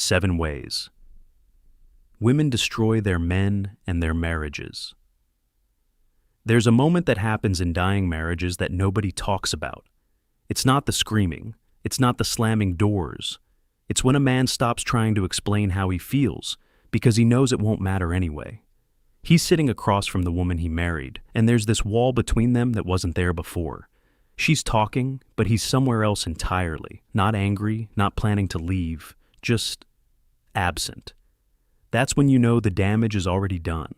7 ways women destroy their men and their marriages. There's a moment that happens in dying marriages that nobody talks about. It's not the screaming. It's not the slamming doors. It's when a man stops trying to explain how he feels because he knows it won't matter anyway. He's sitting across from the woman he married, and there's this wall between them that wasn't there before. She's talking, but he's somewhere else entirely. Not angry, not planning to leave, just absent. That's when you know the damage is already done.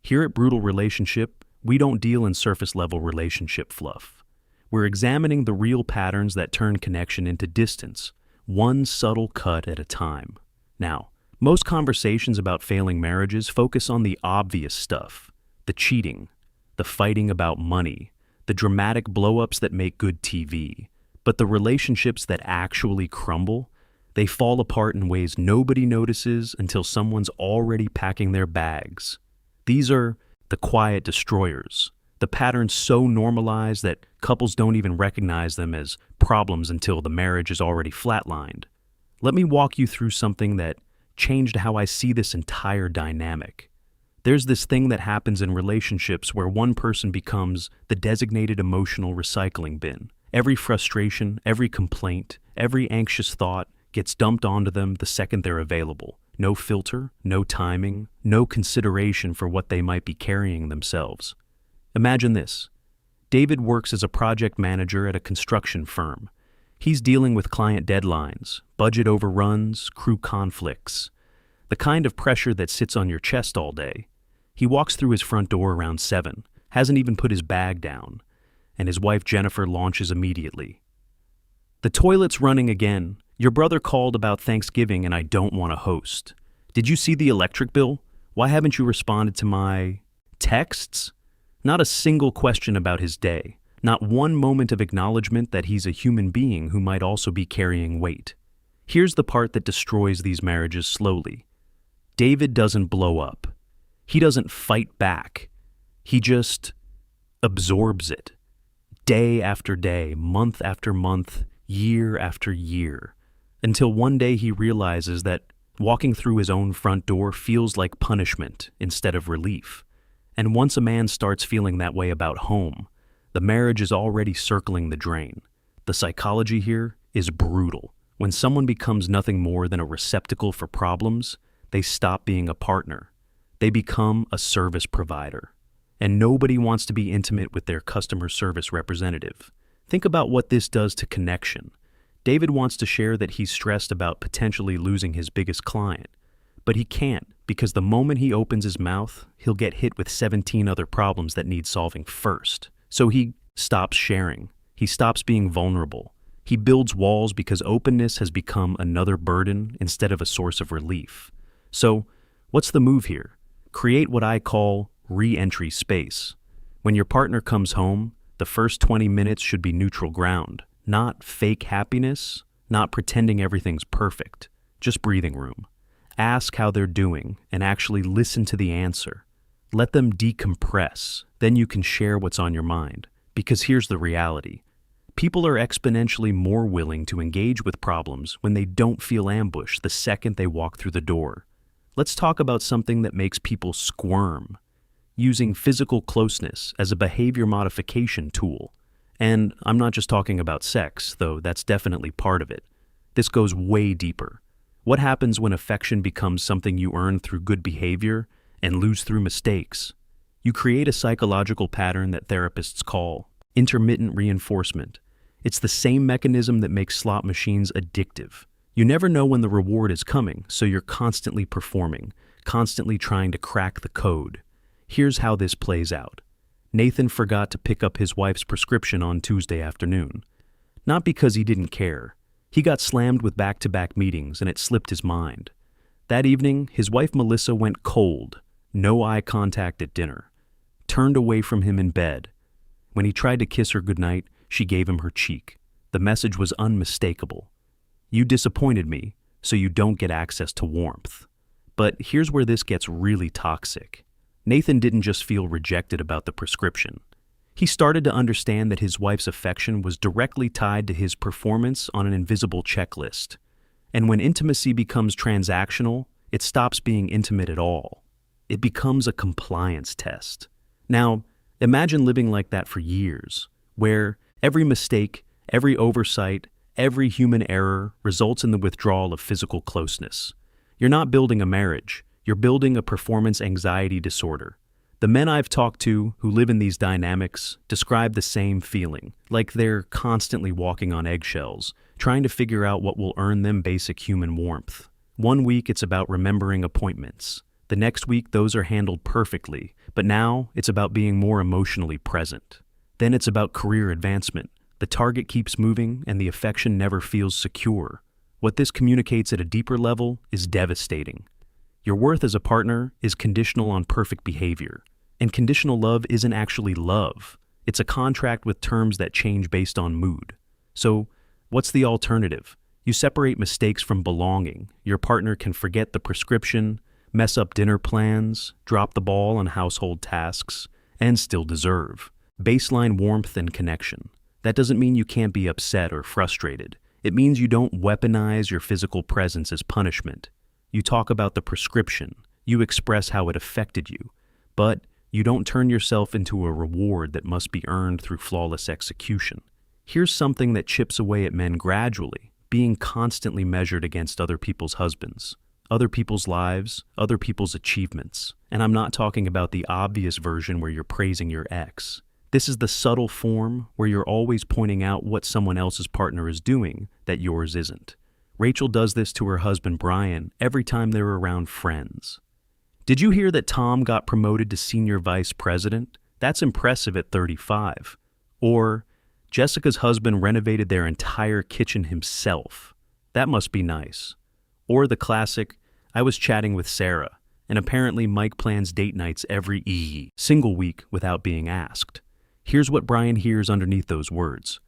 Here at Brutal Relationship, we don't deal in surface-level relationship fluff. We're examining the real patterns that turn connection into distance, one subtle cut at a time. Now, most conversations about failing marriages focus on the obvious stuff, the cheating, the fighting about money, the dramatic blow-ups that make good TV. But the relationships that actually crumble, they fall apart in ways nobody notices until someone's already packing their bags. These are the quiet destroyers, the patterns so normalized that couples don't even recognize them as problems until the marriage is already flatlined. Let me walk you through something that changed how I see this entire dynamic. There's this thing that happens in relationships where one person becomes the designated emotional recycling bin. Every frustration, every complaint, every anxious thought gets dumped onto them the second they're available. No filter, no timing, no consideration for what they might be carrying themselves. Imagine this. David works as a project manager at a construction firm. He's dealing with client deadlines, budget overruns, crew conflicts, the kind of pressure that sits on your chest all day. He walks through his front door around 7, hasn't even put his bag down, and his wife Jennifer launches immediately. "The toilet's running again. Your brother called about Thanksgiving and I don't want to host. Did you see the electric bill? Why haven't you responded to my texts?" Not a single question about his day. Not one moment of acknowledgement that he's a human being who might also be carrying weight. Here's the part that destroys these marriages slowly. David doesn't blow up. He doesn't fight back. He just absorbs it. Day after day, month after month, year after year. Until one day he realizes that walking through his own front door feels like punishment instead of relief. And once a man starts feeling that way about home, the marriage is already circling the drain. The psychology here is brutal. When someone becomes nothing more than a receptacle for problems, they stop being a partner. They become a service provider. And nobody wants to be intimate with their customer service representative. Think about what this does to connection. David wants to share that he's stressed about potentially losing his biggest client, but he can't because the moment he opens his mouth, he'll get hit with 17 other problems that need solving first. So he stops sharing. He stops being vulnerable. He builds walls because openness has become another burden instead of a source of relief. So, what's the move here? Create what I call re-entry space. When your partner comes home, the first 20 minutes should be neutral ground. Not fake happiness, not pretending everything's perfect, just breathing room. Ask how they're doing and actually listen to the answer. Let them decompress, then you can share what's on your mind. Because here's the reality. People are exponentially more willing to engage with problems when they don't feel ambushed the second they walk through the door. Let's talk about something that makes people squirm. Using physical closeness as a behavior modification tool. And I'm not just talking about sex, though that's definitely part of it. This goes way deeper. What happens when affection becomes something you earn through good behavior and lose through mistakes? You create a psychological pattern that therapists call intermittent reinforcement. It's the same mechanism that makes slot machines addictive. You never know when the reward is coming, so you're constantly performing, constantly trying to crack the code. Here's how this plays out. Nathan forgot to pick up his wife's prescription on Tuesday afternoon. Not because he didn't care. He got slammed with back-to-back meetings and it slipped his mind. That evening, his wife Melissa went cold, no eye contact at dinner, turned away from him in bed. When he tried to kiss her goodnight, she gave him her cheek. The message was unmistakable. You disappointed me, so you don't get access to warmth. But here's where this gets really toxic. Nathan didn't just feel rejected about the prescription. He started to understand that his wife's affection was directly tied to his performance on an invisible checklist. And when intimacy becomes transactional, it stops being intimate at all. It becomes a compliance test. Now, imagine living like that for years, where every mistake, every oversight, every human error results in the withdrawal of physical closeness. You're not building a marriage, you're building a performance anxiety disorder. The men I've talked to who live in these dynamics describe the same feeling, like they're constantly walking on eggshells, trying to figure out what will earn them basic human warmth. One week it's about remembering appointments. The next week those are handled perfectly, but now it's about being more emotionally present. Then it's about career advancement. The target keeps moving and the affection never feels secure. What this communicates at a deeper level is devastating. Your worth as a partner is conditional on perfect behavior. And conditional love isn't actually love. It's a contract with terms that change based on mood. So, what's the alternative? You separate mistakes from belonging. Your partner can forget the prescription, mess up dinner plans, drop the ball on household tasks, and still deserve baseline warmth and connection. That doesn't mean you can't be upset or frustrated. It means you don't weaponize your physical presence as punishment. You talk about the prescription. You express how it affected you. But you don't turn yourself into a reward that must be earned through flawless execution. Here's something that chips away at men gradually, being constantly measured against other people's husbands, other people's lives, other people's achievements. And I'm not talking about the obvious version where you're praising your ex. This is the subtle form where you're always pointing out what someone else's partner is doing that yours isn't. Rachel does this to her husband Brian every time they're around friends. Did you hear that Tom got promoted to senior vice president? That's impressive at 35. Or, Jessica's husband renovated their entire kitchen himself. That must be nice. Or the classic, I was chatting with Sarah, and apparently Mike plans date nights every single week without being asked. Here's what Brian hears underneath those words.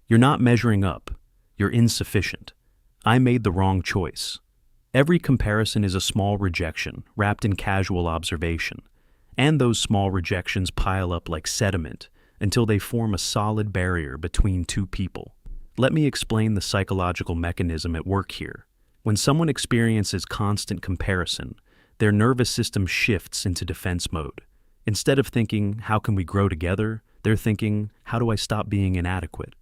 You're not measuring up. You're insufficient. I made the wrong choice. Every comparison is a small rejection wrapped in casual observation, and those small rejections pile up like sediment until they form a solid barrier between two people. Let me explain the psychological mechanism at work here. When someone experiences constant comparison, their nervous system shifts into defense mode. Instead of thinking, how can we grow together, they're thinking, how do I stop being inadequate?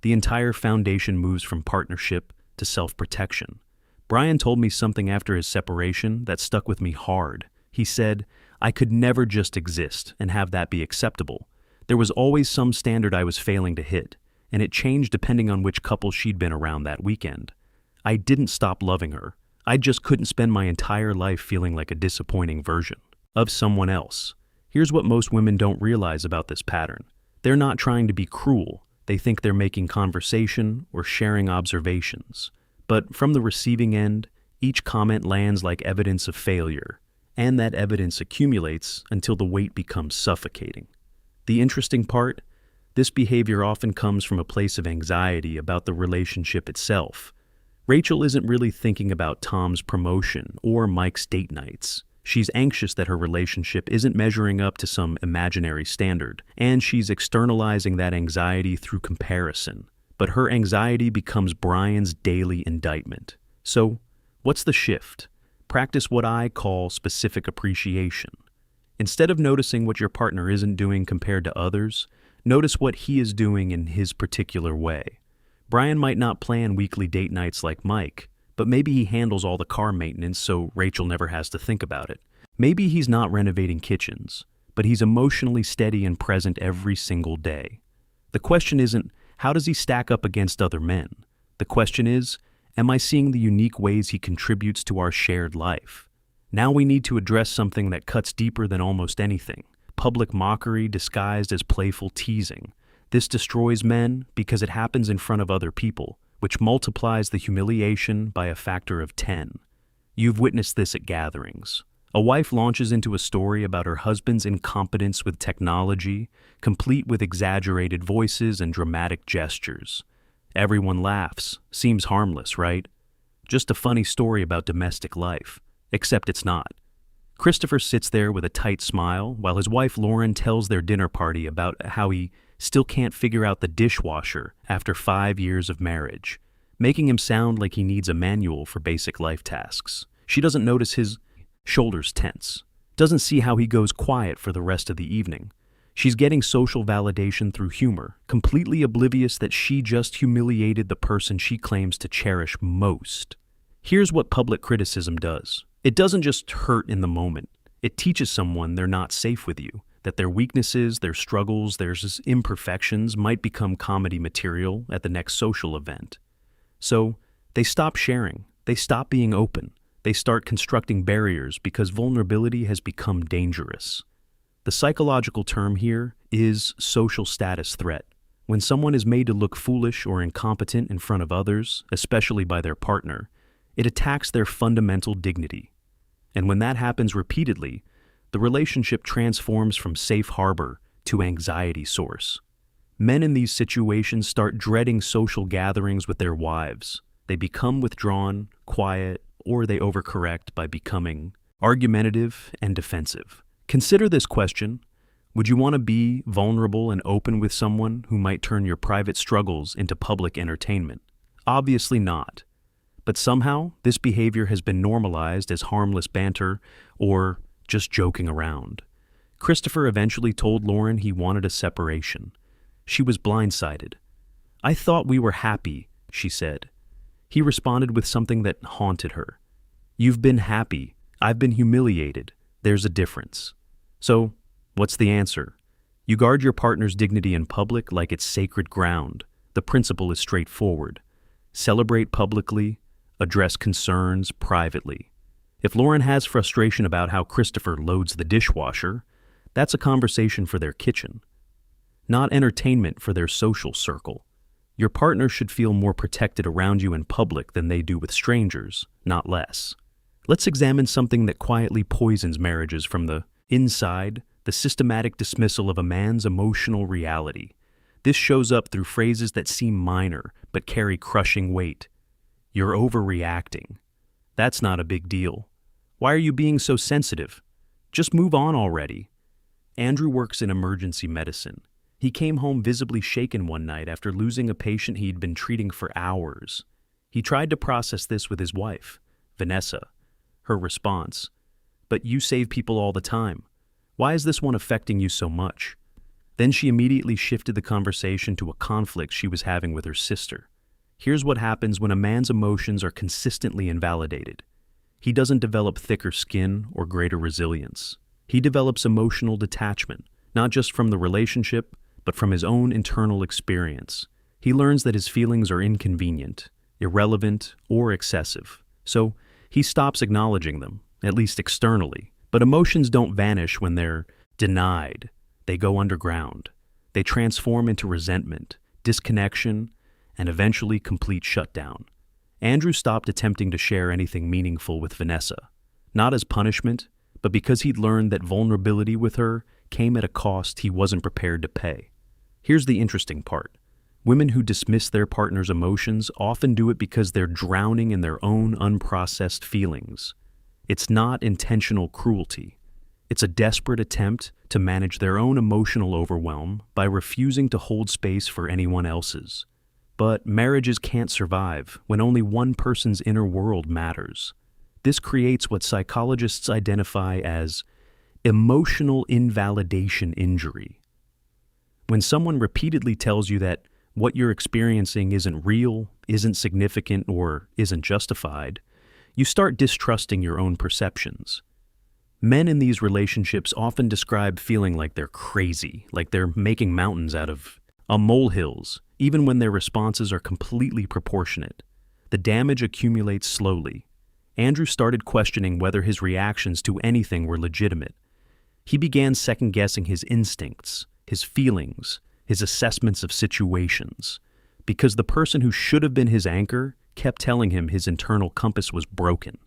The entire foundation moves from partnership to self-protection. Brian told me something after his separation that stuck with me hard. He said, I could never just exist and have that be acceptable. There was always some standard I was failing to hit, and it changed depending on which couple she'd been around that weekend. I didn't stop loving her. I just couldn't spend my entire life feeling like a disappointing version of someone else. Here's what most women don't realize about this pattern. They're not trying to be cruel. They think they're making conversation or sharing observations. But from the receiving end, each comment lands like evidence of failure, and that evidence accumulates until the weight becomes suffocating. The interesting part? This behavior often comes from a place of anxiety about the relationship itself. Rachel isn't really thinking about Tom's promotion or Mike's date nights. She's anxious that her relationship isn't measuring up to some imaginary standard, and she's externalizing that anxiety through comparison. But her anxiety becomes Brian's daily indictment. So, what's the shift? Practice what I call specific appreciation. Instead of noticing what your partner isn't doing compared to others, notice what he is doing in his particular way. Brian might not plan weekly date nights like Mike, but maybe he handles all the car maintenance so Rachel never has to think about it. Maybe he's not renovating kitchens, but he's emotionally steady and present every single day. The question isn't, how does he stack up against other men? The question is, am I seeing the unique ways he contributes to our shared life? Now we need to address something that cuts deeper than almost anything. Public mockery disguised as playful teasing. This destroys men because it happens in front of other people, which multiplies the humiliation by a factor of 10. You've witnessed this at gatherings. A wife launches into a story about her husband's incompetence with technology, complete with exaggerated voices and dramatic gestures. Everyone laughs. Seems harmless, right? Just a funny story about domestic life. Except it's not. Christopher sits there with a tight smile while his wife Lauren tells their dinner party about how he still can't figure out the dishwasher after 5 years of marriage. making him sound like he needs a manual for basic life tasks. She doesn't notice his shoulders tense, doesn't see how he goes quiet for the rest of the evening. She's getting social validation through humor, completely oblivious that she just humiliated the person she claims to cherish most. Here's what public criticism does. It doesn't just hurt in the moment. It teaches someone they're not safe with you, that their weaknesses, their struggles, their imperfections might become comedy material at the next social event. So they stop sharing, they stop being open, they start constructing barriers because vulnerability has become dangerous. The psychological term here is social status threat. When someone is made to look foolish or incompetent in front of others, especially by their partner, it attacks their fundamental dignity. And when that happens repeatedly, the relationship transforms from safe harbor to anxiety source. Men in these situations start dreading social gatherings with their wives. They become withdrawn, quiet, or they overcorrect by becoming argumentative and defensive. Consider this question. Would you want to be vulnerable and open with someone who might turn your private struggles into public entertainment? Obviously not. But somehow, this behavior has been normalized as harmless banter or just joking around. Christopher eventually told Lauren he wanted a separation. She was blindsided. "I thought we were happy," she said. He responded with something that haunted her. "You've been happy. I've been humiliated. There's a difference." So, what's the answer? You guard your partner's dignity in public like it's sacred ground. The principle is straightforward. Celebrate publicly, address concerns privately. If Lauren has frustration about how Christopher loads the dishwasher, that's a conversation for their kitchen, not entertainment for their social circle. Your partner should feel more protected around you in public than they do with strangers, not less. Let's examine something that quietly poisons marriages from the inside, the systematic dismissal of a man's emotional reality. This shows up through phrases that seem minor but carry crushing weight. "You're overreacting." "That's not a big deal." "Why are you being so sensitive?" "Just move on already." Andrew works in emergency medicine. He came home visibly shaken one night after losing a patient he'd been treating for hours. He tried to process this with his wife, Vanessa. Her response, "But you save people all the time. Why is this one affecting you so much?" Then she immediately shifted the conversation to a conflict she was having with her sister. Here's what happens when a man's emotions are consistently invalidated. He doesn't develop thicker skin or greater resilience. He develops emotional detachment, not just from the relationship, but from his own internal experience. He learns that his feelings are inconvenient, irrelevant, or excessive. So he stops acknowledging them, at least externally. But emotions don't vanish when they're denied. They go underground. They transform into resentment, disconnection, and eventually complete shutdown. Andrew stopped attempting to share anything meaningful with Vanessa, not as punishment, but because he'd learned that vulnerability with her came at a cost he wasn't prepared to pay. Here's the interesting part. Women who dismiss their partner's emotions often do it because they're drowning in their own unprocessed feelings. It's not intentional cruelty. It's a desperate attempt to manage their own emotional overwhelm by refusing to hold space for anyone else's. But marriages can't survive when only one person's inner world matters. This creates what psychologists identify as emotional invalidation injury. When someone repeatedly tells you that what you're experiencing isn't real, isn't significant, or isn't justified, you start distrusting your own perceptions. Men in these relationships often describe feeling like they're crazy, like they're making mountains out of molehills, even when their responses are completely proportionate. The damage accumulates slowly. Andrew started questioning whether his reactions to anything were legitimate. He began second-guessing his instincts, his feelings, his assessments of situations, because the person who should have been his anchor kept telling him his internal compass was broken.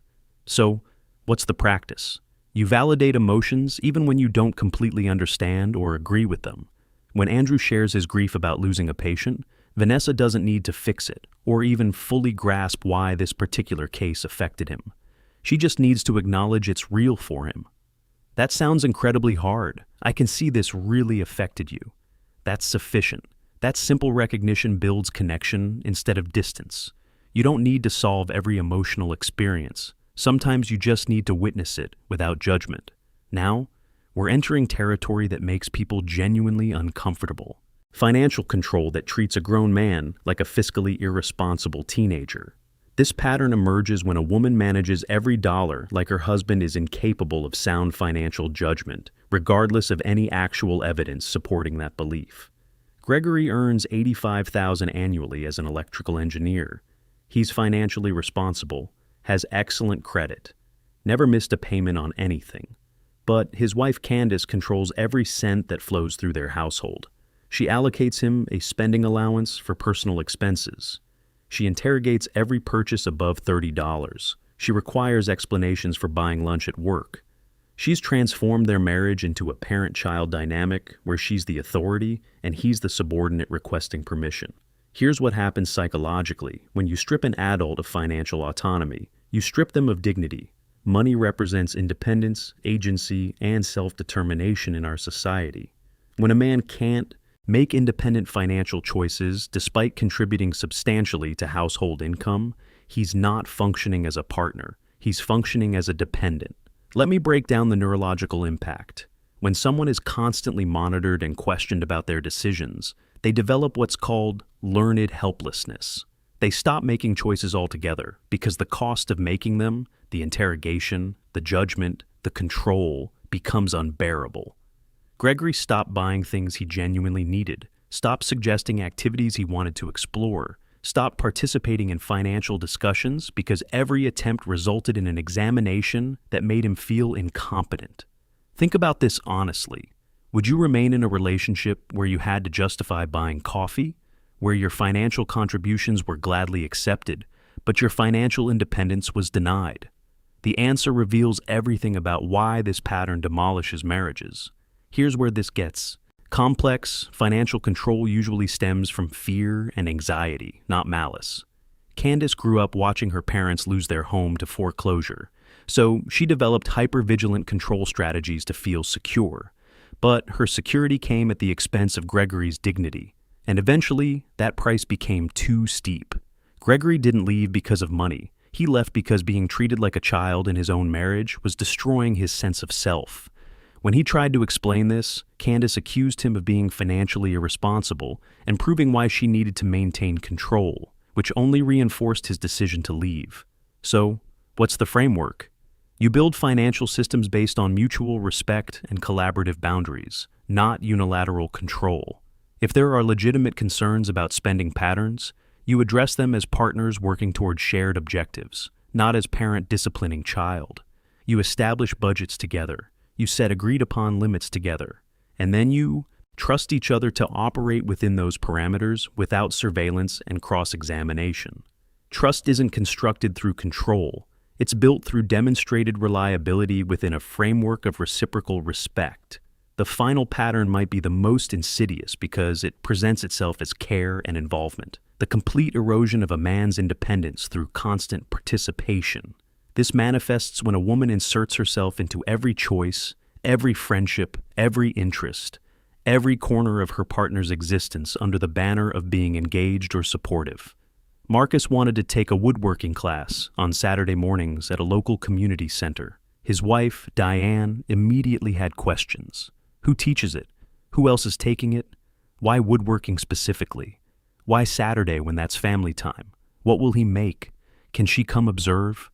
So, what's the practice? You validate emotions even when you don't completely understand or agree with them. When Andrew shares his grief about losing a patient, Vanessa doesn't need to fix it or even fully grasp why this particular case affected him. She just needs to acknowledge it's real for him. "That sounds incredibly hard. I can see this really affected you." That's sufficient. That simple recognition builds connection instead of distance. You don't need to solve every emotional experience. Sometimes you just need to witness it without judgment. Now, we're entering territory that makes people genuinely uncomfortable. Financial control that treats a grown man like a fiscally irresponsible teenager. This pattern emerges when a woman manages every dollar like her husband is incapable of sound financial judgment, regardless of any actual evidence supporting that belief. Gregory earns $85,000 annually as an electrical engineer. He's financially responsible, has excellent credit, never missed a payment on anything. But his wife Candace controls every cent that flows through their household. She allocates him a spending allowance for personal expenses. She interrogates every purchase above $30. She requires explanations for buying lunch at work. She's transformed their marriage into a parent-child dynamic where she's the authority and he's the subordinate requesting permission. Here's what happens psychologically when you strip an adult of financial autonomy. You strip them of dignity. Money represents independence, agency, and self-determination in our society. When a man can't make independent financial choices despite contributing substantially to household income, he's not functioning as a partner. He's functioning as a dependent. Let me break down the neurological impact. When someone is constantly monitored and questioned about their decisions, they develop what's called learned helplessness. They stop making choices altogether because the cost of making them, the interrogation, the judgment, the control, becomes unbearable. Gregory stopped buying things he genuinely needed, stopped suggesting activities he wanted to explore, stopped participating in financial discussions because every attempt resulted in an examination that made him feel incompetent. Think about this honestly. Would you remain in a relationship where you had to justify buying coffee, where your financial contributions were gladly accepted, but your financial independence was denied? The answer reveals everything about why this pattern demolishes marriages. Here's where this gets complex. Financial control usually stems from fear and anxiety, not malice. Candace grew up watching her parents lose their home to foreclosure, so she developed hypervigilant control strategies to feel secure. But her security came at the expense of Gregory's dignity, and eventually that price became too steep. Gregory didn't leave because of money. He left because being treated like a child in his own marriage was destroying his sense of self. When he tried to explain this, Candace accused him of being financially irresponsible and proving why she needed to maintain control, which only reinforced his decision to leave. So, what's the framework? You build financial systems based on mutual respect and collaborative boundaries, not unilateral control. If there are legitimate concerns about spending patterns, you address them as partners working toward shared objectives, not as parent disciplining child. You establish budgets together. You set agreed-upon limits together. And then you trust each other to operate within those parameters without surveillance and cross-examination. Trust isn't constructed through control. It's built through demonstrated reliability within a framework of reciprocal respect. The final pattern might be the most insidious because it presents itself as care and involvement, the complete erosion of a man's independence through constant participation. This manifests when a woman inserts herself into every choice, every friendship, every interest, every corner of her partner's existence under the banner of being engaged or supportive. Marcus wanted to take a woodworking class on Saturday mornings at a local community center. His wife, Diane, immediately had questions. Who teaches it? Who else is taking it? Why woodworking specifically? Why Saturday when that's family time? What will he make? Can she come observe?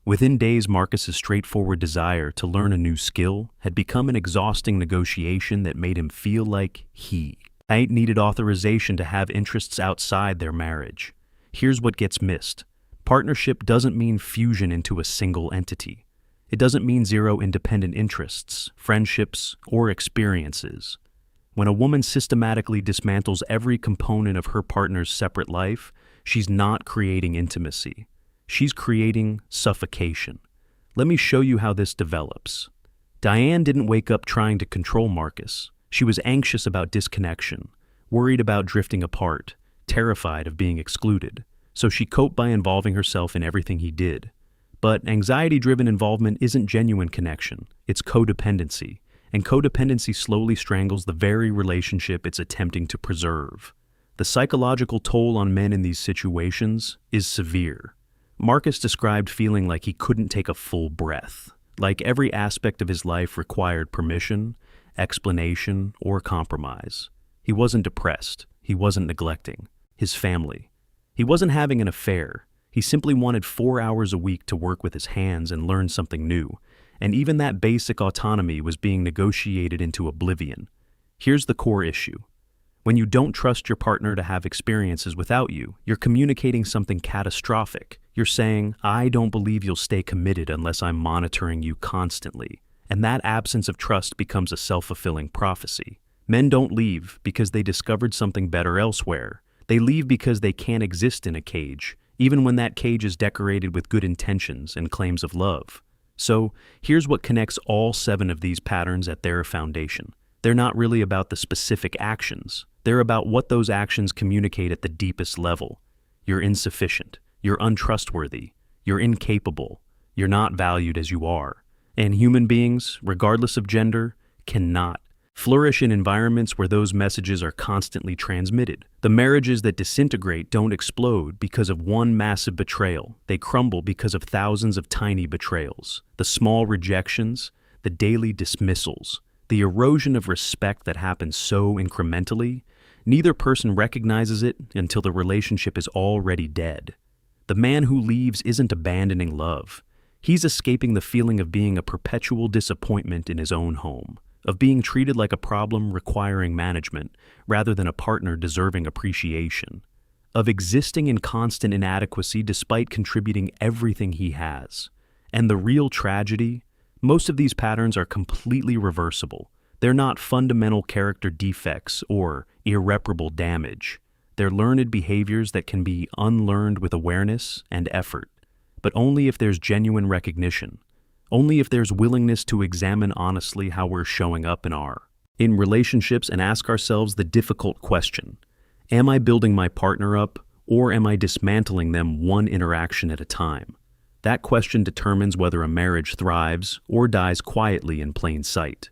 Within days, Marcus's straightforward desire to learn a new skill had become an exhausting negotiation that made him feel like he needed authorization to have interests outside their marriage. Here's what gets missed. Partnership doesn't mean fusion into a single entity. It doesn't mean zero independent interests, friendships, or experiences. When a woman systematically dismantles every component of her partner's separate life, she's not creating intimacy. She's creating suffocation. Let me show you how this develops. Diane didn't wake up trying to control Marcus. She was anxious about disconnection, worried about drifting apart, terrified of being excluded. So she coped by involving herself in everything he did. But anxiety-driven involvement isn't genuine connection. It's codependency. And codependency slowly strangles the very relationship it's attempting to preserve. The psychological toll on men in these situations is severe. Marcus described feeling like he couldn't take a full breath, like every aspect of his life required permission, explanation, or compromise. He wasn't depressed. He wasn't neglecting his family. He wasn't having an affair. He simply wanted 4 hours a week to work with his hands and learn something new. And even that basic autonomy was being negotiated into oblivion. Here's the core issue. When you don't trust your partner to have experiences without you, you're communicating something catastrophic. You're saying, I don't believe you'll stay committed unless I'm monitoring you constantly. And that absence of trust becomes a self-fulfilling prophecy. Men don't leave because they discovered something better elsewhere. They leave because they can't exist in a cage, even when that cage is decorated with good intentions and claims of love. So, here's what connects all 7 of these patterns at their foundation. They're not really about the specific actions. They're about what those actions communicate at the deepest level. You're insufficient. You're untrustworthy. You're incapable. You're not valued as you are. And human beings, regardless of gender, cannot flourish in environments where those messages are constantly transmitted. The marriages that disintegrate don't explode because of one massive betrayal. They crumble because of thousands of tiny betrayals. The small rejections, the daily dismissals, the erosion of respect that happens so incrementally, neither person recognizes it until the relationship is already dead. The man who leaves isn't abandoning love. He's escaping the feeling of being a perpetual disappointment in his own home, of being treated like a problem requiring management rather than a partner deserving appreciation, of existing in constant inadequacy despite contributing everything he has. And the real tragedy, most of these patterns are completely reversible. They're not fundamental character defects or irreparable damage. They're learned behaviors that can be unlearned with awareness and effort, but only if there's genuine recognition. Only if there's willingness to examine honestly how we're showing up in relationships and ask ourselves the difficult question, am I building my partner up or am I dismantling them one interaction at a time? That question determines whether a marriage thrives or dies quietly in plain sight.